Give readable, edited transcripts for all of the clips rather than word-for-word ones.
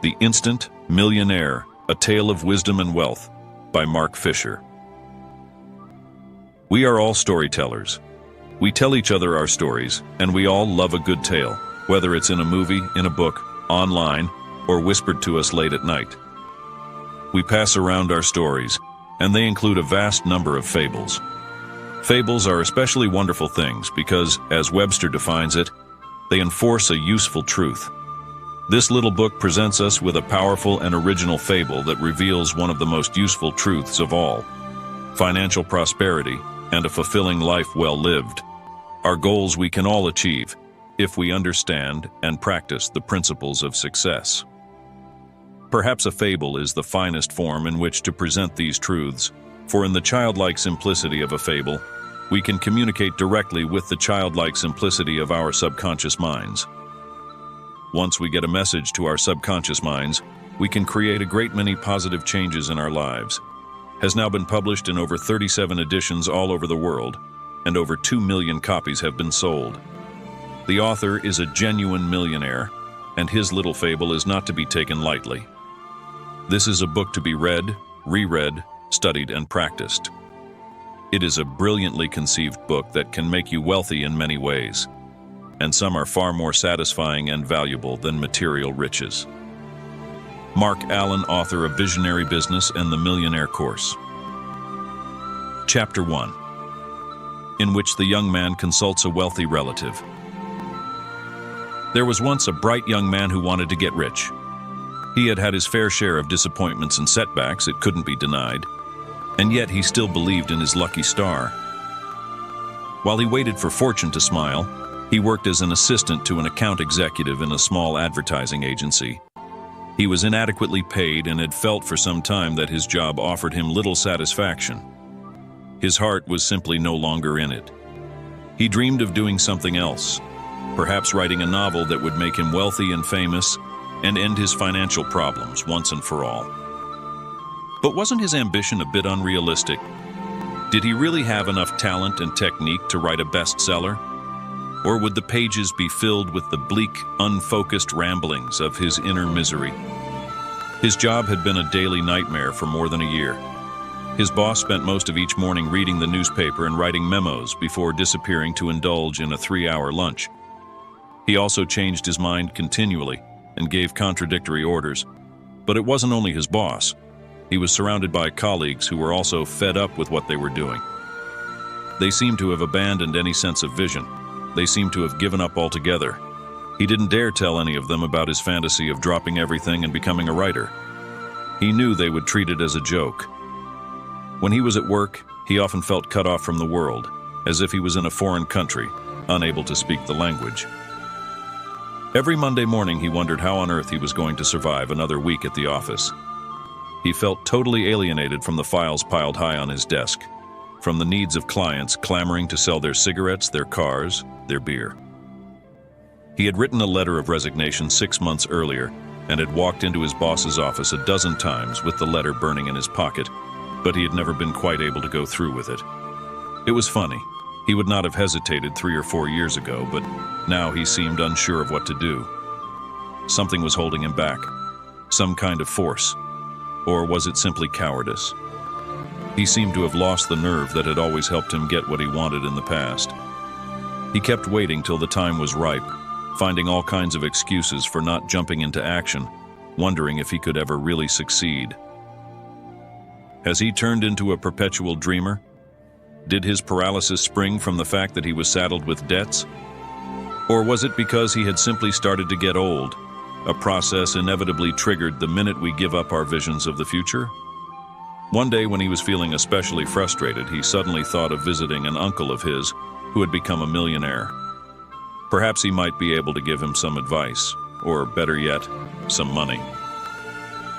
The Instant Millionaire, A Tale of Wisdom and Wealth by Mark Fisher. We are all storytellers. We tell each other our stories, and we all love a good tale, whether it's in a movie, in a book, online, or whispered to us late at night. We pass around our stories, and they include a vast number of fables. Fables are especially wonderful things because, as Webster defines it, they enforce a useful truth. This little book presents us with a powerful and original fable that reveals one of the most useful truths of all: financial prosperity and a fulfilling life well lived are goals we can all achieve if we understand and practice the principles of success. Perhaps a fable is the finest form in which to present these truths, for in the childlike simplicity of a fable, we can communicate directly with the childlike simplicity of our subconscious minds. Once we get a message to our subconscious minds, we can create a great many positive changes in our lives. Has now been published in over 37 editions all over the world, and over 2 million copies have been sold. The author is a genuine millionaire, and his little fable is not to be taken lightly. This is a book to be read, reread, studied, and practiced. It is a brilliantly conceived book that can make you wealthy in many ways, and some are far more satisfying and valuable than material riches. Mark Allen, author of Visionary Business and the Millionaire Course. Chapter 1, in which the young man consults a wealthy relative. There was once a bright young man who wanted to get rich. He had had his fair share of disappointments and setbacks, it couldn't be denied, and yet he still believed in his lucky star. While he waited for fortune to smile, he worked as an assistant to an account executive in a small advertising agency. He was inadequately paid and had felt for some time that his job offered him little satisfaction. His heart was simply no longer in it. He dreamed of doing something else, perhaps writing a novel that would make him wealthy and famous and end his financial problems once and for all. But wasn't his ambition a bit unrealistic? Did he really have enough talent and technique to write a bestseller? Or would the pages be filled with the bleak, unfocused ramblings of his inner misery? His job had been a daily nightmare for more than a year. His boss spent most of each morning reading the newspaper and writing memos before disappearing to indulge in a 3-hour lunch. He also changed his mind continually and gave contradictory orders. But it wasn't only his boss. He was surrounded by colleagues who were also fed up with what they were doing. They seemed to have abandoned any sense of vision. They seemed to have given up altogether. He didn't dare tell any of them about his fantasy of dropping everything and becoming a writer. He knew they would treat it as a joke. When he was at work, he often felt cut off from the world, as if he was in a foreign country, unable to speak the language. Every Monday morning he wondered how on earth he was going to survive another week at the office. He felt totally alienated from the files piled high on his desk, from the needs of clients clamoring to sell their cigarettes, their cars, their beer. He had written a letter of resignation 6 months earlier and had walked into his boss's office a dozen times with the letter burning in his pocket, but he had never been quite able to go through with it. It was funny. He would not have hesitated 3 or 4 years ago, but now he seemed unsure of what to do. Something was holding him back, some kind of force, or was it simply cowardice? He seemed to have lost the nerve that had always helped him get what he wanted in the past. He kept waiting till the time was ripe, finding all kinds of excuses for not jumping into action, wondering if he could ever really succeed. Has he turned into a perpetual dreamer? Did his paralysis spring from the fact that he was saddled with debts? Or was it because he had simply started to get old, a process inevitably triggered the minute we give up our visions of the future? One day when he was feeling especially frustrated, he suddenly thought of visiting an uncle of his who had become a millionaire. Perhaps he might be able to give him some advice, or better yet, some money.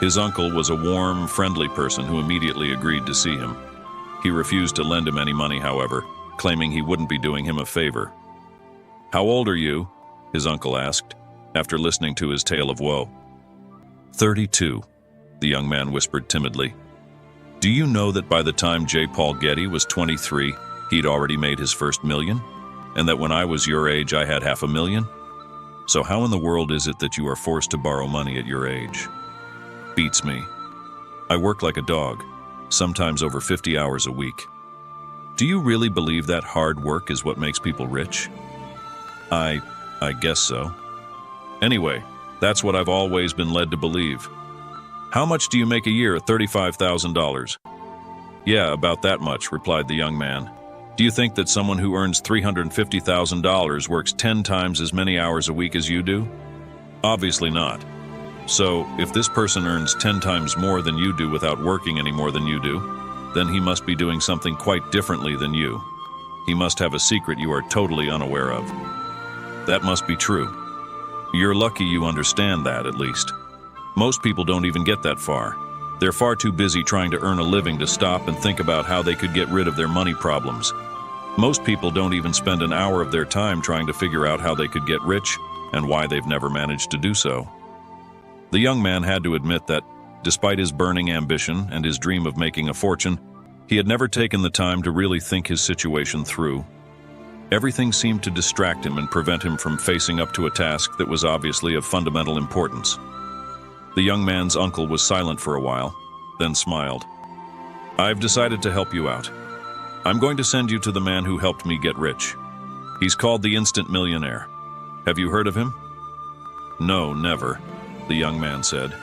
His uncle was a warm, friendly person who immediately agreed to see him. He refused to lend him any money, however, claiming he wouldn't be doing him a favor. "How old are you?" his uncle asked, after listening to his tale of woe. 32, the young man whispered timidly. "Do you know that by the time J. Paul Getty was 23, he'd already made his first million? And that when I was your age, I had $500,000? So how in the world is it that you are forced to borrow money at your age? Beats me. I work like a dog, sometimes over 50 hours a week. Do you really believe that hard work is what makes people rich? I guess so. Anyway, that's what I've always been led to believe. How much do you make a year at $35,000? Yeah, about that much, replied the young man. Do you think that someone who earns $350,000 works 10 times as many hours a week as you do? Obviously not. So, if this person earns 10 times more than you do without working any more than you do, then he must be doing something quite differently than you. He must have a secret you are totally unaware of. That must be true. You're lucky you understand that, at least. Most people don't even get that far. They're far too busy trying to earn a living to stop and think about how they could get rid of their money problems. Most people don't even spend an hour of their time trying to figure out how they could get rich and why they've never managed to do so. The young man had to admit that, despite his burning ambition and his dream of making a fortune, he had never taken the time to really think his situation through. Everything seemed to distract him and prevent him from facing up to a task that was obviously of fundamental importance. The young man's uncle was silent for a while, then smiled. I've decided to help you out. I'm going to send you to the man who helped me get rich. He's called the Instant Millionaire. Have you heard of him? No, never, the young man said.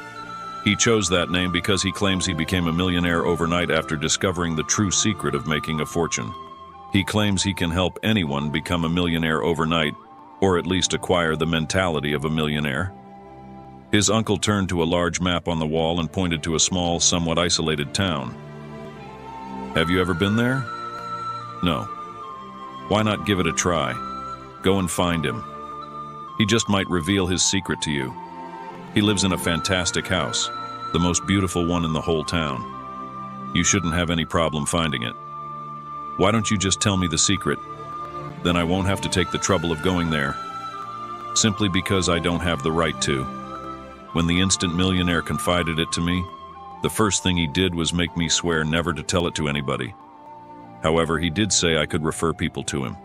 He chose that name because he claims he became a millionaire overnight after discovering the true secret of making a fortune. He claims he can help anyone become a millionaire overnight, or at least acquire the mentality of a millionaire. His uncle turned to a large map on the wall and pointed to a small, somewhat isolated town. Have you ever been there? No. Why not give it a try? Go and find him. He just might reveal his secret to you. He lives in a fantastic house, the most beautiful one in the whole town. You shouldn't have any problem finding it. Why don't you just tell me the secret? Then I won't have to take the trouble of going there. Simply because I don't have the right to. When the Instant Millionaire confided it to me, the first thing he did was make me swear never to tell it to anybody. However, he did say I could refer people to him.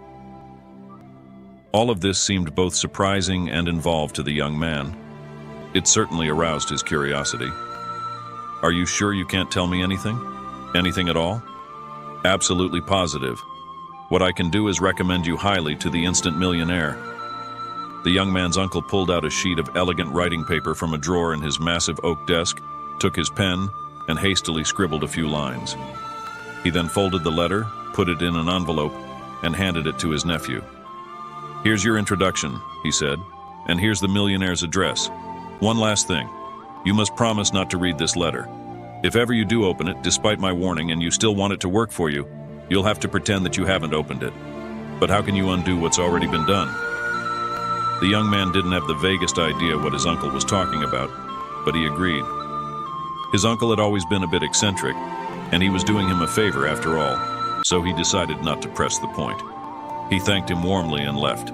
All of this seemed both surprising and involved to the young man. It certainly aroused his curiosity. Are you sure you can't tell me anything? Anything at all? Absolutely positive. What I can do is recommend you highly to the Instant Millionaire. The young man's uncle pulled out a sheet of elegant writing paper from a drawer in his massive oak desk, took his pen, and hastily scribbled a few lines. He then folded the letter, put it in an envelope, and handed it to his nephew. Here's your introduction, he said, and here's the millionaire's address. One last thing. You must promise not to read this letter. If ever you do open it, despite my warning, and you still want it to work for you, you'll have to pretend that you haven't opened it. But how can you undo what's already been done? The young man didn't have the vaguest idea what his uncle was talking about, but he agreed. His uncle had always been a bit eccentric, and he was doing him a favor after all, so he decided not to press the point. He thanked him warmly and left.